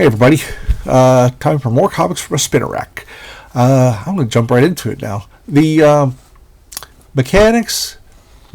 Hey everybody, time for more comics from a spinner rack. I'm going to jump right into it now. The Mechanics,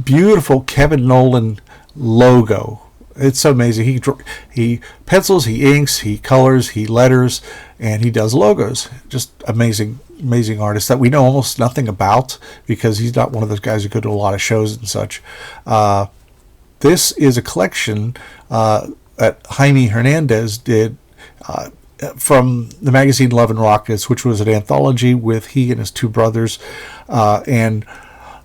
beautiful Kevin Nolan logo. It's so amazing. He pencils, he inks, he colors, he letters, and he does logos. Just amazing artist that we know almost nothing about because he's not one of those guys who go to a lot of shows and such. This is a collection that Jaime Hernandez did from the magazine Love and Rockets, which was an anthology with he and his two brothers. And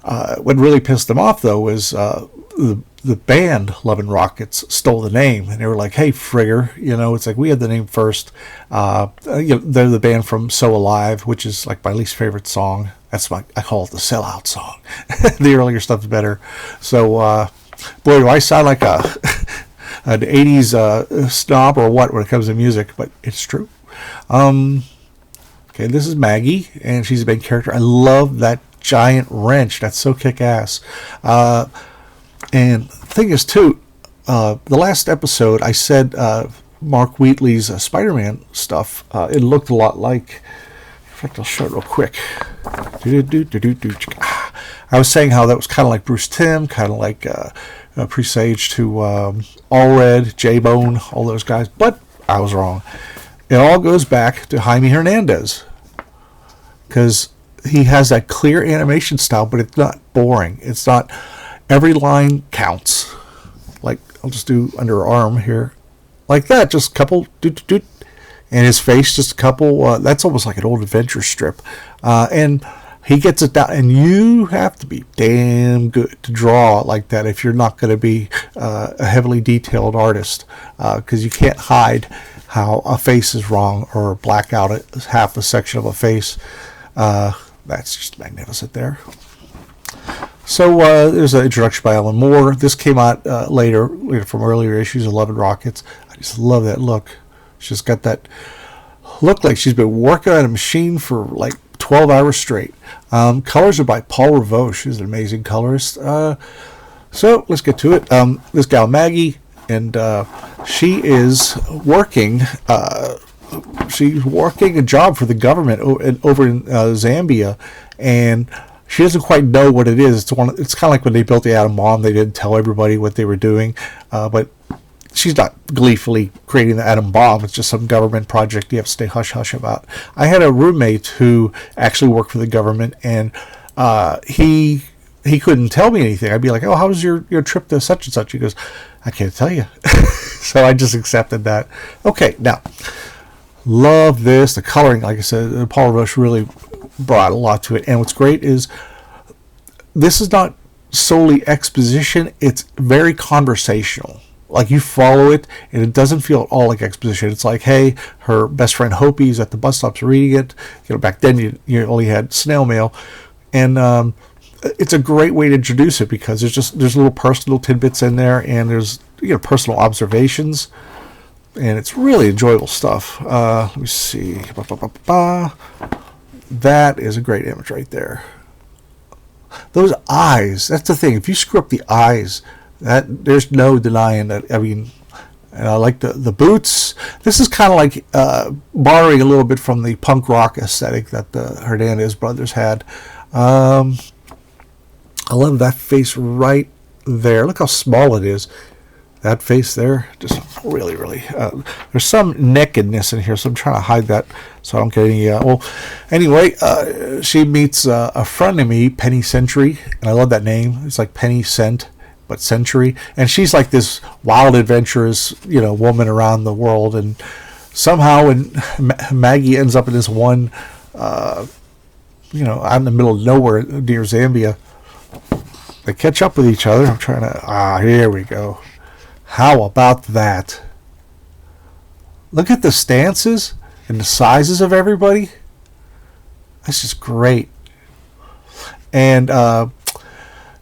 what really pissed them off, though, was the band Love and Rockets stole the name. And they were like, hey, Frigger, it's like we had the name first. They're the band from So Alive, which is like my least favorite song. I call it the sellout song. The earlier stuff's better. So, boy, do I sound like an 80s snob or what when it comes to music, but it's true. Okay, this is Maggie, and she's a main character. I love that giant wrench. That's so kick-ass. And the thing is, too, the last episode, I said Mark Wheatley's Spider-Man stuff, it looked a lot like... In fact, I'll show it real quick. I was saying how that was kind of like Bruce Timm, kind of like Presage to Allred, J-Bone, all those guys, but I was wrong. It all goes back to Jaime Hernandez because he has that clear animation style, but it's not boring. It's not... Every line counts. Like, I'll just do underarm here. Like that, just a couple, doot. And his face, just a couple, that's almost like an old adventure strip. And he gets it down, and you have to be damn good to draw like that if you're not going to be a heavily detailed artist. Because you can't hide how a face is wrong or black out half a section of a face. That's just magnificent there. So there's an introduction by Alan Moore. This came out later from earlier issues of Love and Rockets. I just love that look. She's got that look like she's been working on a machine for like 12 hours straight. Colors are by Paul Revaux. She's an amazing colorist. So let's get to it. This gal Maggie, and she is working. She's working a job for the government over in Zambia, and she doesn't quite know what it is. It's kind of like when they built the atom bomb. They didn't tell everybody what they were doing, but she's not gleefully creating the atom bomb. It's just some government project you have to stay hush-hush about. I had a roommate who actually worked for the government, and he couldn't tell me anything. I'd be like, oh, how was your trip to such and such? He goes, I can't tell you. So I just accepted that. Okay, now, love this. The coloring, like I said, Paul Rush really brought a lot to it. And what's great is this is not solely exposition. It's very conversational. Like, you follow it, and it doesn't feel at all like exposition. It's like, hey, her best friend Hopi's at the bus stop's reading it. Back then you only had snail mail, and it's a great way to introduce it because there's little personal tidbits in there, and there's personal observations, and it's really enjoyable stuff. Let me see. That is a great image right there. Those eyes, that's the thing. If you screw up the eyes, there's no denying that. I mean, and I like the boots. This is kind of like borrowing a little bit from the punk rock aesthetic that the Hernandez brothers had. I love that face right there. Look how small it is. That face there, just really, really. There's some nakedness in here, so I'm trying to hide that so I don't get any. Anyway, she meets a frenemy, Penny Century, and I love that name. It's like Penny Cent, but Century, and she's like this wild, adventurous, woman around the world, and somehow when Maggie ends up in this one, out in the middle of nowhere near Zambia, they catch up with each other. I'm trying to. Here we go. How about that? Look at the stances and the sizes of everybody. That's just great. And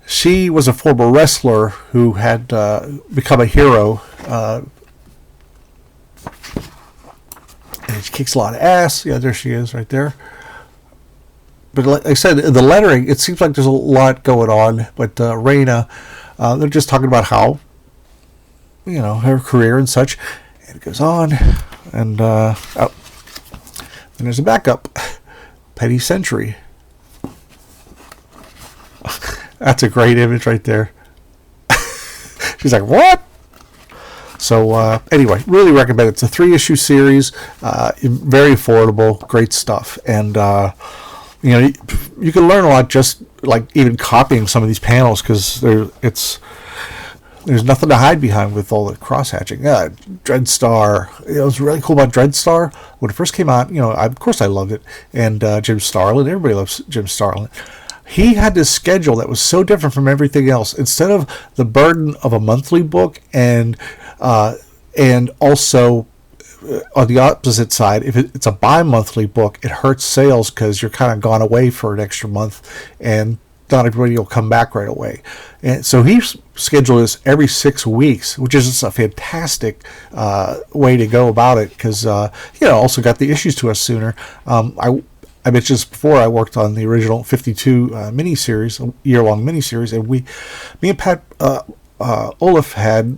she was a former wrestler who had become a hero. And she kicks a lot of ass. Yeah, there she is right there. But like I said, the lettering, it seems like there's a lot going on. But Raina, they're just talking about how, her career and such. And it goes on. And oh, and there's a backup. Petty Century. That's a great image right there. She's like, what? So anyway, really recommend it. It's a 3-issue series, very affordable, great stuff, and you can learn a lot just like even copying some of these panels, because there's nothing to hide behind with all the cross hatching. Dreadstar. It was really cool about Dreadstar when it first came out. Of course I loved it, and Jim Starlin. Everybody loves Jim Starlin. He had this schedule that was so different from everything else. Instead of the burden of a monthly book, and also on the opposite side, if it's a bi-monthly book, it hurts sales because you're kind of gone away for an extra month, and not everybody will come back right away. And so he scheduled this every 6 weeks, which is just a fantastic way to go about it, because also got the issues to us sooner. I mentioned this before. I worked on the original 52 miniseries, a year-long miniseries, and me and Pat Olaf had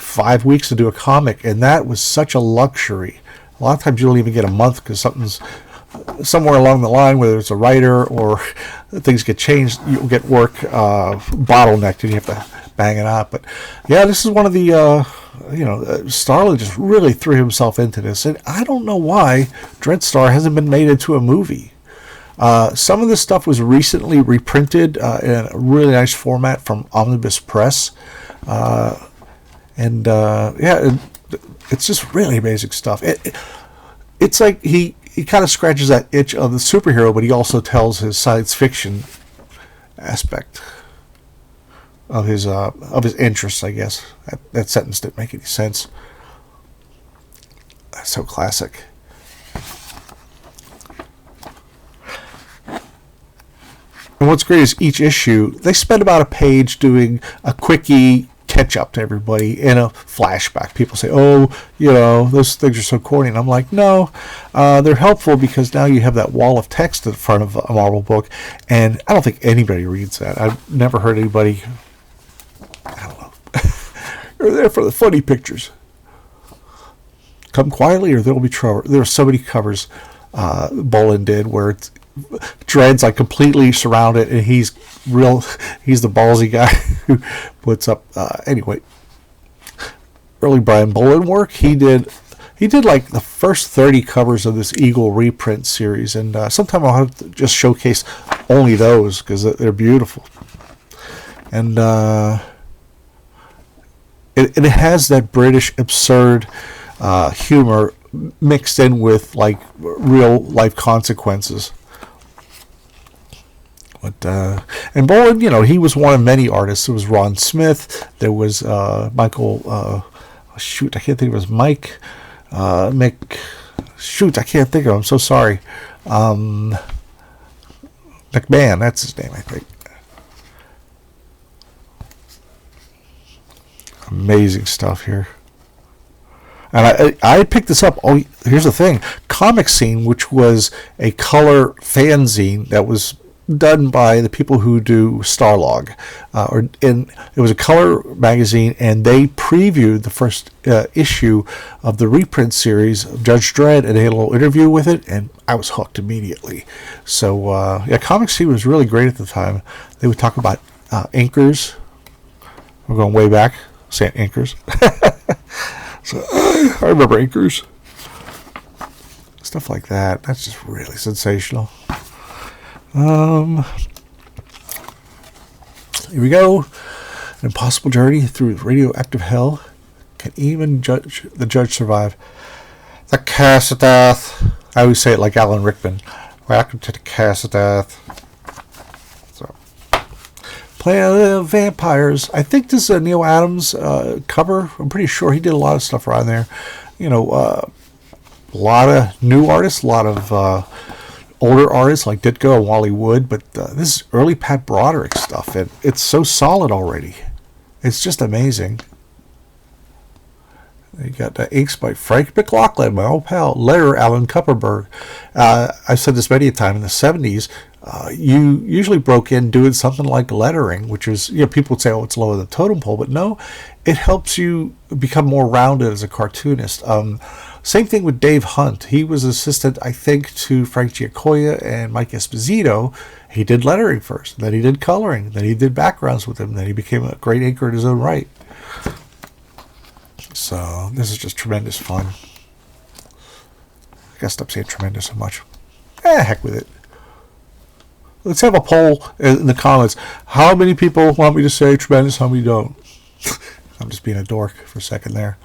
5 weeks to do a comic, and that was such a luxury. A lot of times you don't even get a month because something's somewhere along the line, whether it's a writer or things get changed, you'll get work bottlenecked and you have to bang it out. But yeah, this is one of the Starlin just really threw himself into this, and I don't know why Dreadstar hasn't been made into a movie. Some of this stuff was recently reprinted in a really nice format from Omnibus Press, it's just really amazing stuff. It's like he kind of scratches that itch of the superhero, but he also tells his science fiction aspect of his interests, I guess. That sentence didn't make any sense. That's so classic. And what's great is each issue, they spend about a page doing a quickie catch up to everybody in a flashback. People say, those things are so corny. And I'm like, no, they're helpful because now you have that wall of text in front of a Marvel book. And I don't think anybody reads that. I've never heard anybody, I don't know, they're there for the funny pictures. Come quietly or there'll be trouble. There are so many covers Bolin did where it's Dredd's like completely surrounded, and he's the ballsy guy who puts up anyway. Early Brian Bolin work, he did like the first 30 covers of this Eagle reprint series, and sometime I'll have to just showcase only those because they're beautiful. And it has that British absurd humor mixed in with like real life consequences. But and Bolin, he was one of many artists. There was Ron Smith. There was Michael. I can't think of his Mike. I can't think of him. I'm so sorry. McMahon. That's his name, I think. Amazing stuff here. And I picked this up. Oh, here's the thing: Comic Scene, which was a color fanzine that was done by the people who do Starlog, and it was a color magazine, and they previewed the first issue of the reprint series of Judge Dredd, and they had a little interview with it, and I was hooked immediately. So Comic Scene was really great at the time. They would talk about inkers. We're going way back, saying inkers. So I remember inkers, stuff like that. That's just really sensational. Here we go. An impossible journey through radioactive hell. Can even the judge survive? The curse of death. I always say it like Alan Rickman. Welcome to the curse of death. So, Planet of Vampires. I think this is a Neil Adams cover. I'm pretty sure he did a lot of stuff around there. A lot of new artists, a lot of older artists like Ditko and Wally Wood, but this is early Pat Broderick stuff, and it's so solid already. It's just amazing. You got inks by Frank McLaughlin, my old pal, letterer Alan Kupperberg. I've said this many a time. In the 70s, you usually broke in doing something like lettering, which is, people would say, oh, it's lower than totem pole, but no, it helps you become more rounded as a cartoonist. Same thing with Dave Hunt. He was assistant, I think, to Frank Giacoia and Mike Esposito. He did lettering first, then he did coloring, then he did backgrounds with him, then he became a great inker in his own right. So this is just tremendous fun. I gotta stop saying tremendous so much. Heck with it. Let's have a poll in the comments. How many people want me to say tremendous? How many don't? I'm just being a dork for a second there.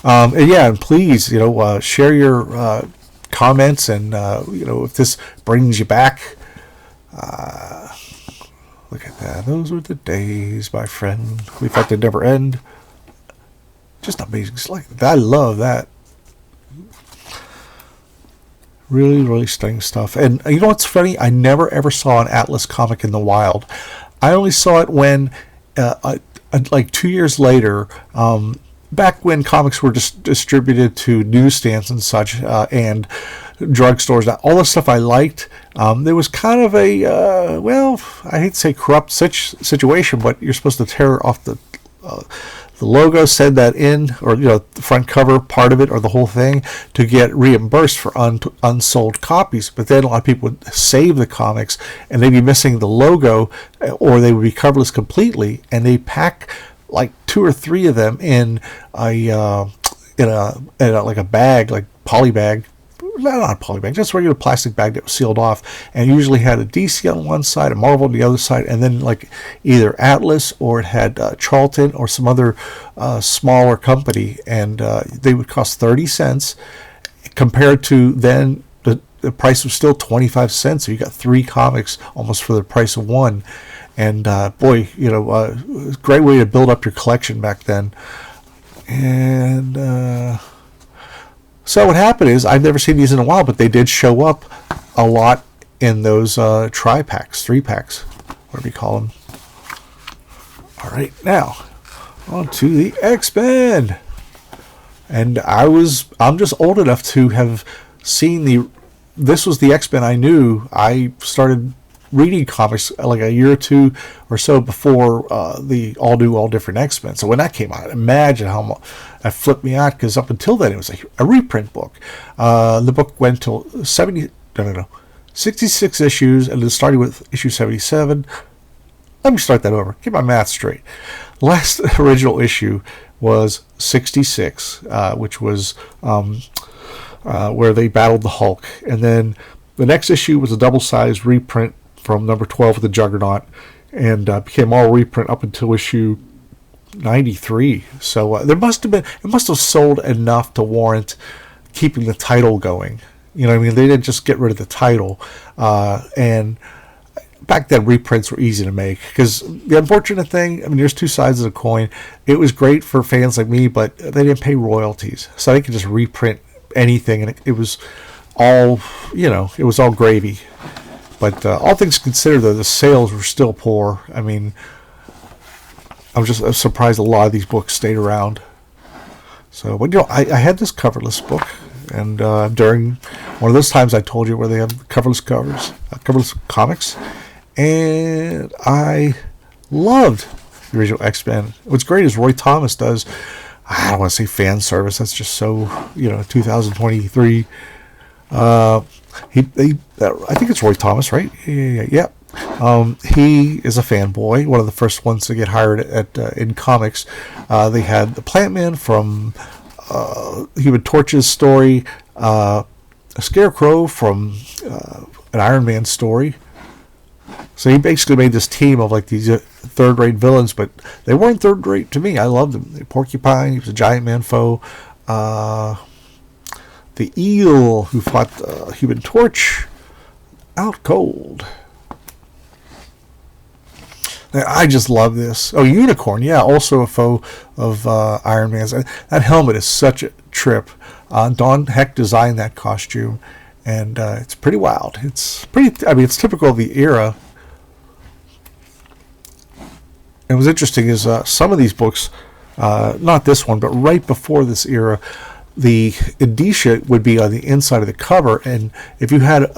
And please, share your comments, and if this brings you back. Look at that. Those were the days, my friend. We thought they'd never end. Just amazing. I love that. Really, really stunning stuff. And you know what's funny? I never ever saw an Atlas comic in the wild. I only saw it when, like 2 years later, back when comics were just distributed to newsstands and such, and drugstores. All the stuff I liked. There was kind of a, I hate to say corrupt situation, but you're supposed to tear off the logo, send that in, or the front cover part of it, or the whole thing, to get reimbursed for unsold copies. But then a lot of people would save the comics, and they'd be missing the logo, or they would be coverless completely, and they pack like 2 or 3 of them in a like a bag, like poly bag. Not a poly bag, just a regular plastic bag that was sealed off, and usually had a DC on one side, a Marvel on the other side, and then like either Atlas, or it had Charlton or some other smaller company, and they would cost 30 cents compared to then the price was still 25 cents, so you got 3 comics almost for the price of one. And boy, great way to build up your collection back then. And so what happened is, I've never seen these in a while, but they did show up a lot in those tri-packs, 3-packs, whatever you call them. All right, now on to the X-Men. And I'm just old enough to have seen this was the X-Men I knew. I started reading comics like a year or 2 or so before the all new, all different X-Men. So when that came out, imagine how much that flipped me out, because up until then it was a reprint book. The book went till 66 issues, and it started with issue 77. Let me start that over. Get my math straight. Last original issue was 66, which was where they battled the Hulk, and then the next issue was a double-sized reprint from number 12 of the Juggernaut, and became all reprint up until issue 93. So it must have sold enough to warrant keeping the title going. They didn't just get rid of the title. And back then, reprints were easy to make, because the unfortunate thing, there's 2 sides of the coin. It was great for fans like me, but they didn't pay royalties, so they could just reprint anything, and it was all, it was all gravy. But all things considered, though, the sales were still poor. I'm just surprised a lot of these books stayed around. So, but I had this coverless book, and during one of those times I told you where they have coverless covers, coverless comics, and I loved the original X-Men. What's great is Roy Thomas does, I don't want to say fan service, that's just so 2023. I think it's Roy Thomas, right? Yeah. He is a fanboy, one of the first ones to get hired in comics. They had the Plant Man from Human Torch's story, a Scarecrow from an Iron Man story. So he basically made this team of like these third-rate villains, but they weren't third-rate to me. I loved them. Porcupine, he was a Giant Man foe. The Eel, who fought Human Torch, out cold. I just love this. Oh, Unicorn, yeah, also a foe of Iron Man's. That helmet is such a trip. Don Heck designed that costume, and it's pretty wild. It's typical of the era. And what's interesting is some of these books, not this one, but right before this era, the indicia would be on the inside of the cover, and if you had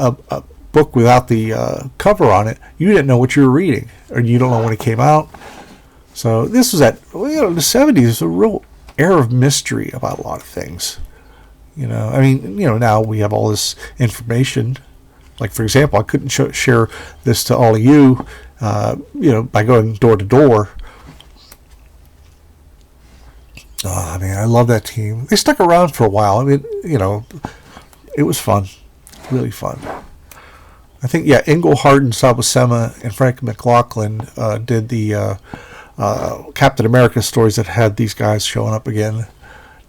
book without the cover on it, you didn't know what you were reading, or you don't know when it came out. So this was at, well, you know, the 70s. There's a real air of mystery about a lot of things. You know, I mean, you know, now we have all this information. Like, for example, I couldn't share this to all of you, you know, by going door to door. Oh, man, I love that team. They stuck around for a while. I mean, you know, it was fun. Really fun. I think, yeah, Englehart and Sal Buscema and Frank McLaughlin did the Captain America stories that had these guys showing up again.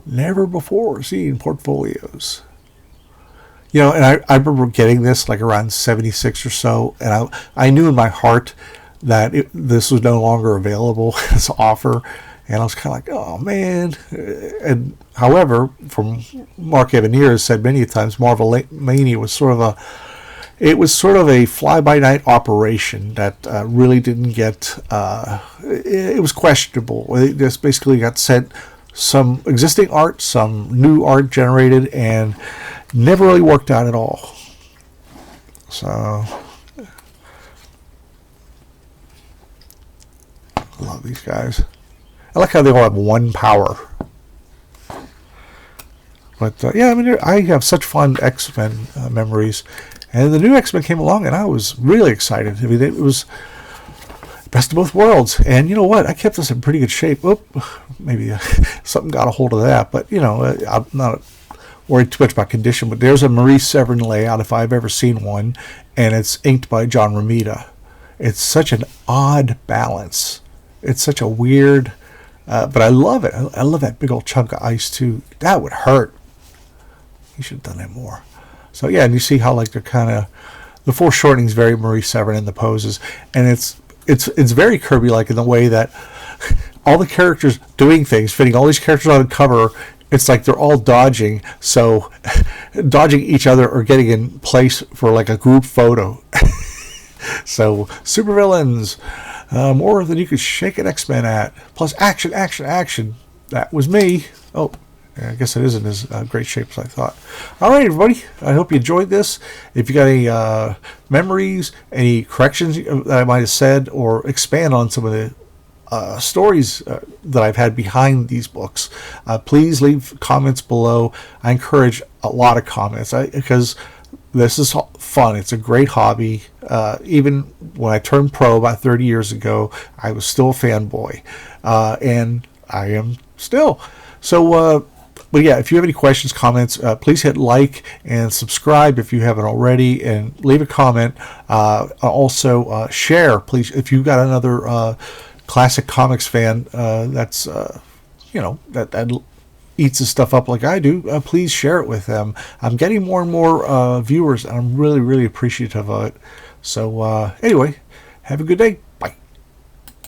Never before seen portfolios. You know, and I remember getting this like around 76 or so, and I knew in my heart that this was no longer available as an offer, and I was kind of like, oh man. And however, from Mark Evanier has said many times, Marvel Mania was sort of a fly-by-night operation that really didn't get. It was questionable. It just basically got sent some existing art, some new art generated, and never really worked out at all. So I love these guys. I like how they all have one power. But yeah, I mean, I have such fond X-Men memories, and the new X-Men came along, and I was really excited. I mean, it was best of both worlds. And you know what? I kept this in pretty good shape. Oop, maybe something got a hold of that. But, you know, I'm not worried too much about condition. But there's a Maurice Severin layout, if I've ever seen one. And it's inked by John Romita. It's such an odd balance. It's such a weird... but I love it. I love that big old chunk of ice, too. That would hurt. He should have done that more. So, yeah, and you see how, like, they're kind of... The foreshortening is very Maurice Severin in the poses. And it's very Kirby-like in the way that all the characters doing things, fitting all these characters on the cover, it's like they're all dodging. So dodging each other or getting in place for like a group photo. So supervillains, more than you could shake an X-Men at. Plus action, action, action. That was me. Oh, I guess it isn't as great shape as I thought. All right, everybody. I hope you enjoyed this. If you got any memories, any corrections that I might have said, or expand on some of the stories that I've had behind these books, please leave comments below. I encourage a lot of comments because this is fun. It's a great hobby. Even when I turned pro about 30 years ago, I was still a fanboy. And I am still. So, but yeah, if you have any questions, comments, please hit like and subscribe if you haven't already, and leave a comment. Also, share, please. If you've got another classic comics fan that's, you know, that eats this stuff up like I do, please share it with them. I'm getting more and more viewers, and I'm really, really appreciative of it. So anyway, have a good day.